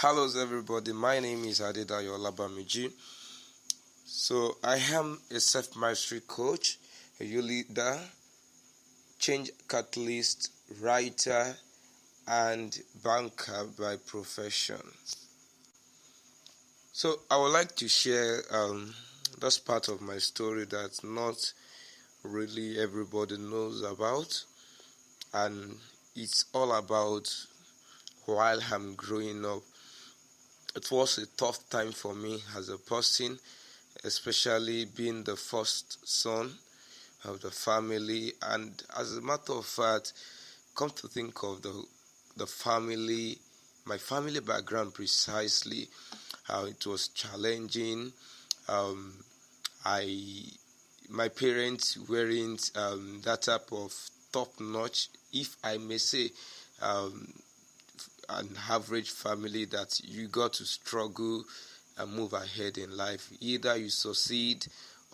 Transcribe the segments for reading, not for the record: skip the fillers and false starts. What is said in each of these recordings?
Hello everybody, my name is Adedayo Olabamiji. So I am a self-mastery coach, a youth leader, change catalyst, writer, and banker by profession. So I would like to share this part of my story that not really everybody knows about, and it's all about while I'm growing up. It was a tough time for me as a person, especially being the first son of the family. And as a matter of fact, come to think of the family, my family background precisely, how it was challenging. My parents weren't that type of top notch, if I may say. An average family that you got to struggle and move ahead in life. Either you succeed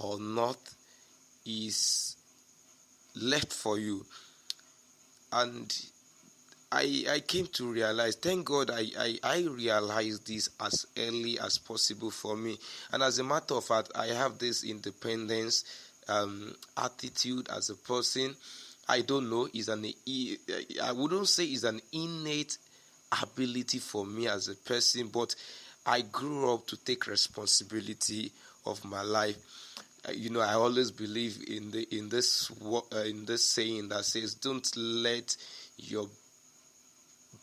or not is left for you. And I came to realize, thank God I realized this as early as possible for me. And as a matter of fact, I have this independence attitude as a person. I don't know, I wouldn't say it's an innate ability for me as a person, but I grew up to take responsibility of my life. I always believe in this saying that says, "Don't let your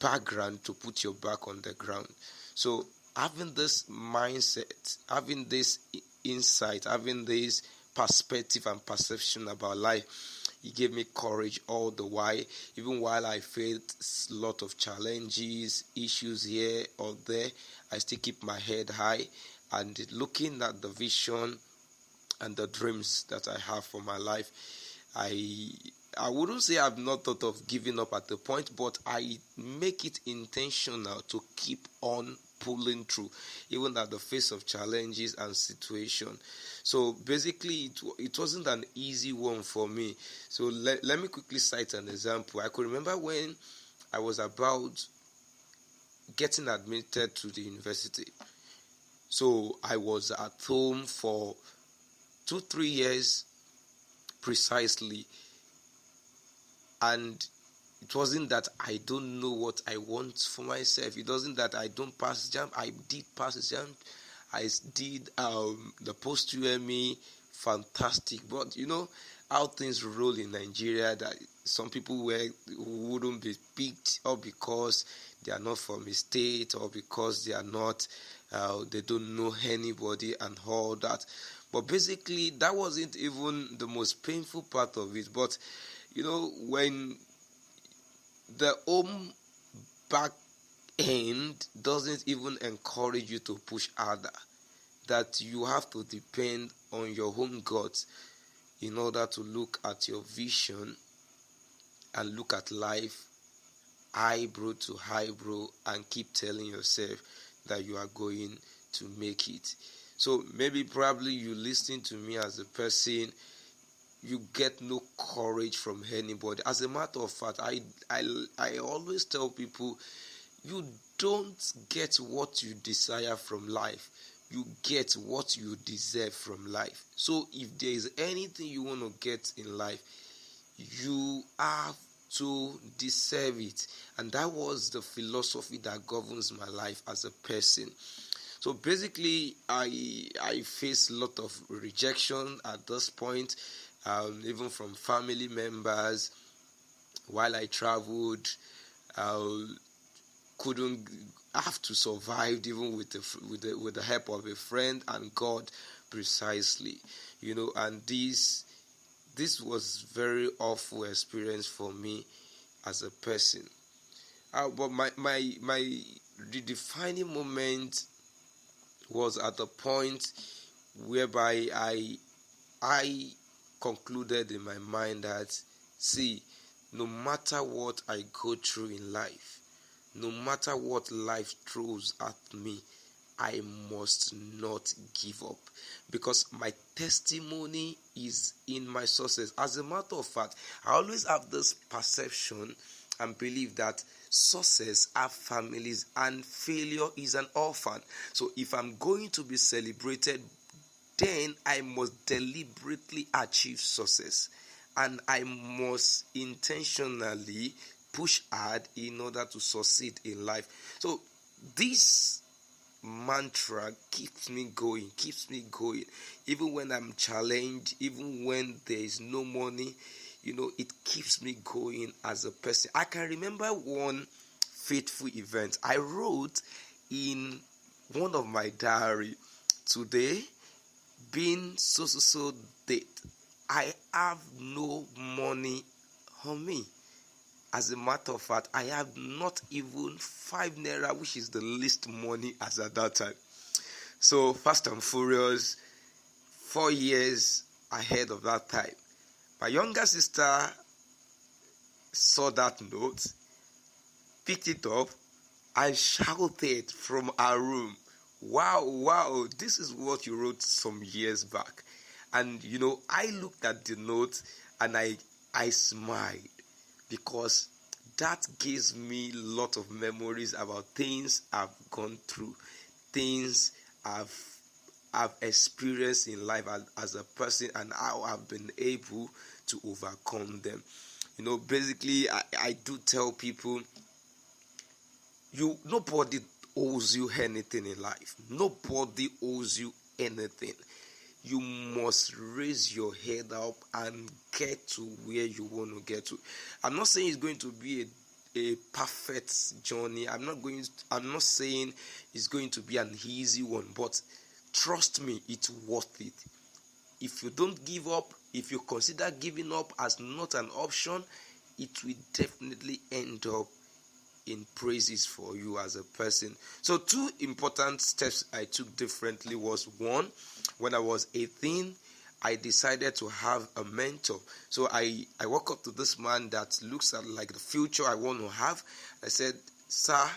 background to put your back on the ground." So having this mindset, having this insight, having this perspective and perception about life, he gave me courage all the while, even while I faced a lot of challenges, issues here or there. I still keep my head high and looking at the vision and the dreams that I have for my life. I wouldn't say I've not thought of giving up at the point, but I make it intentional to keep on pulling through, even at the face of challenges and situation. So basically, it wasn't an easy one for me. So let me quickly cite an example. I could remember when I was about getting admitted to the university. So I was at home for 2-3 years precisely, and it wasn't that I don't know what I want for myself. It wasn't that I don't pass exam. I did pass exam. I did the post-UME, fantastic. But you know how things roll in Nigeria, that some people wouldn't be picked up because they are not from a state, or because they are not, they don't know anybody and all that. But basically, that wasn't even the most painful part of it. But when the home back end doesn't even encourage you to push harder, that you have to depend on your own guts in order to look at your vision and look at life eyebrow to eyebrow and keep telling yourself that you are going to make it. So maybe probably you listening to me as a person, you get no courage from anybody. As a matter of fact, I always tell people, you don't get what you desire from life. You get what you deserve from life. So if there is anything you want to get in life, you have to deserve it. And that was the philosophy that governs my life as a person. So basically, I faced a lot of rejection at this point, even from family members. While I traveled, couldn't have to survive even with the help of a friend and God precisely, and this was very awful experience for me as a person. But the defining moment was at the point whereby I concluded in my mind that, see, no matter what I go through in life, no matter what life throws at me, I must not give up, because my testimony is in my success. As a matter of fact, I always have this perception and believe that success are families and failure is an orphan. So if I'm going to be celebrated, then I must deliberately achieve success, and I must intentionally push hard in order to succeed in life. So this mantra keeps me going, even when I'm challenged, even when there is no money. It keeps me going as a person. I can remember one fateful event I wrote in one of my diary. Today being so date, I have no money on me. As a matter of fact, I have not even 5 naira, which is the least money as at that time. So fast and furious, 4 years ahead of that time, my younger sister saw that note, picked it up, and shouted from her room, wow, this is what you wrote some years back. And I looked at the note and I smiled, because that gives me a lot of memories about things I've gone through, things I've experienced in life as a person, and how I've been able to overcome them. Basically, I do tell people, nobody owes you anything in life. Nobody owes you anything. You must raise your head up and get to where you want to get to. I'm not saying it's going to be a perfect journey. I'm not saying it's going to be an easy one, but trust me, it's worth it. If you don't give up, if you consider giving up as not an option, it will definitely end up in praises for you as a person. So 2 important steps I took differently was, one, when I was 18, I decided to have a mentor. So I walk up to this man that looks at like the future I want to have. I said, sir,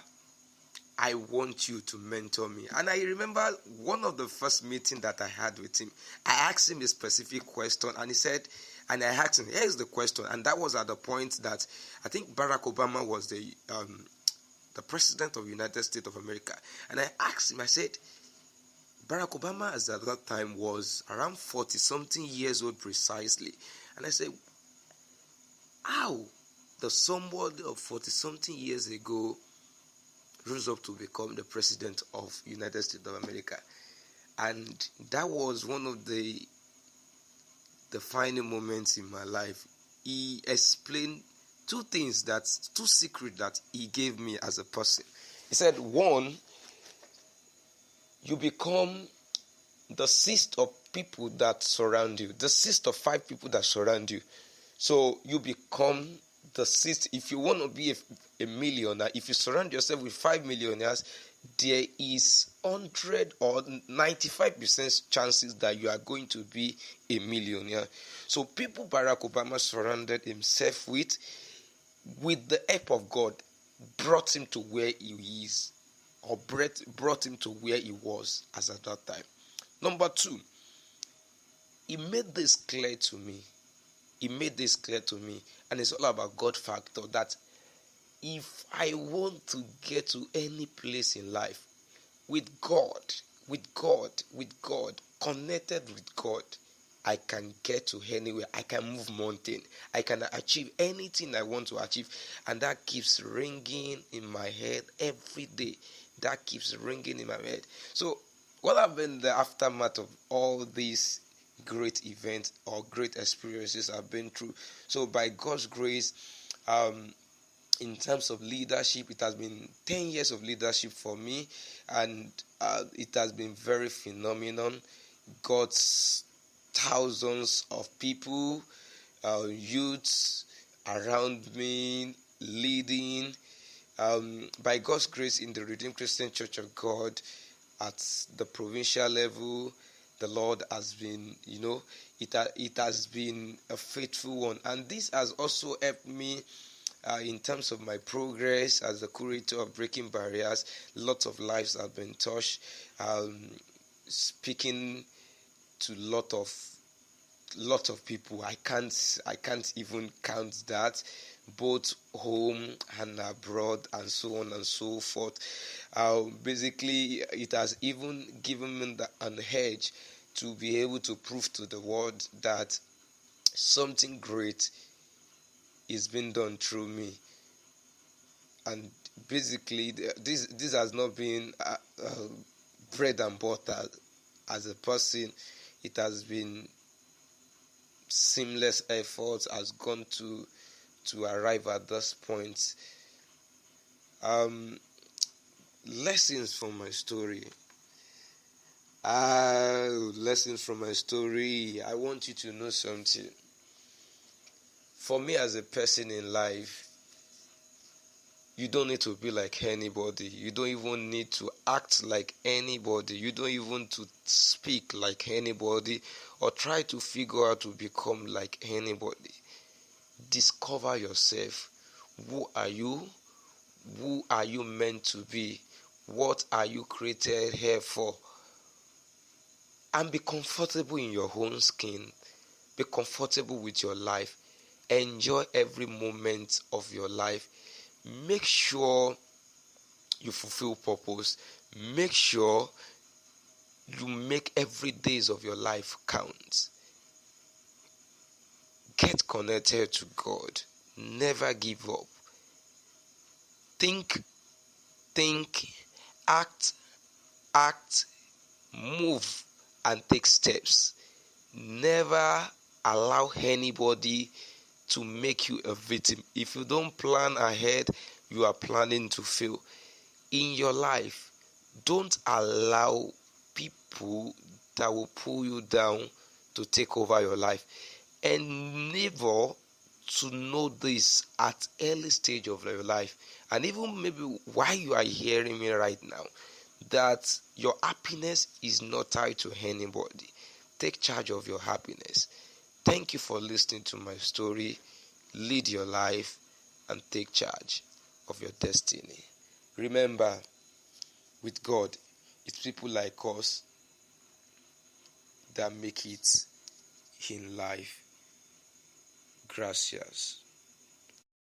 I want you to mentor me. And I remember one of the first meetings that I had with him, I asked him a specific question, and he said, and I asked him, here's the question. And that was at the point that I think Barack Obama was the president of the United States of America. And I asked him, I said, Barack Obama at that time was around 40-something years old precisely. And I said, how does somebody of 40-something years ago rose up to become the president of the United States of America? And that was one of the defining moments in my life. He explained 2 secrets that he gave me as a person. He said, one, you become the sixth of people that surround you, the sixth of 5 people that surround you. So you become the sixth. If you want to be a millionaire, if you surround yourself with 5 millionaires, there is 100 or 95% chances that you are going to be a millionaire. So people Barack Obama surrounded himself with the help of God, brought him to where he is, or brought him to where he was as at that time. Number 2, he made this clear to me. And it's all about God factor, that if I want to get to any place in life, with God, connected with God, I can get to anywhere. I can move mountain. I can achieve anything I want to achieve. And that keeps ringing in my head every day. So what have been the aftermath of all these great events or great experiences I've been through? So by God's grace, in terms of leadership, it has been 10 years of leadership for me, and it has been very phenomenal. God's thousands of people, youths around me, leading, by God's grace in the Redeemed Christian Church of God at the provincial level. The Lord has been, it has been a faithful one. And this has also helped me in terms of my progress as a curator of Breaking Barriers. Lots of lives have been touched. Speaking to lot of people. I can't even count that. both home and abroad, and so on and so forth. Basically, it has even given me an edge to be able to prove to the world that something great is being done through me. And basically, this has not been bread and butter as a person. It has been seamless efforts has gone to arrive at this point. Lessons from my story. Lessons from my story. I want you to know something. For me, as a person in life, you don't need to be like anybody. You don't even need to act like anybody. You don't even to speak like anybody or try to figure out to become like anybody. Discover yourself. Who are you? Who are you meant to be? What are you created here for? And be comfortable in your own skin. Be comfortable with your life. Enjoy every moment of your life. Make sure you fulfill purpose. Make sure you make every days of your life count. Get connected to God. Never give up. Think, act, move, and take steps. Never allow anybody to make you a victim. If you don't plan ahead, you are planning to fail. In your life, don't allow people that will pull you down to take over your life. Endeavor to know this at early stage of your life, and even maybe while you are hearing me right now, that your happiness is not tied to anybody. Take charge of your happiness. Thank you for listening to my story. Lead your life and take charge of your destiny. Remember, with God, it's people like us that make it in life. Gracias.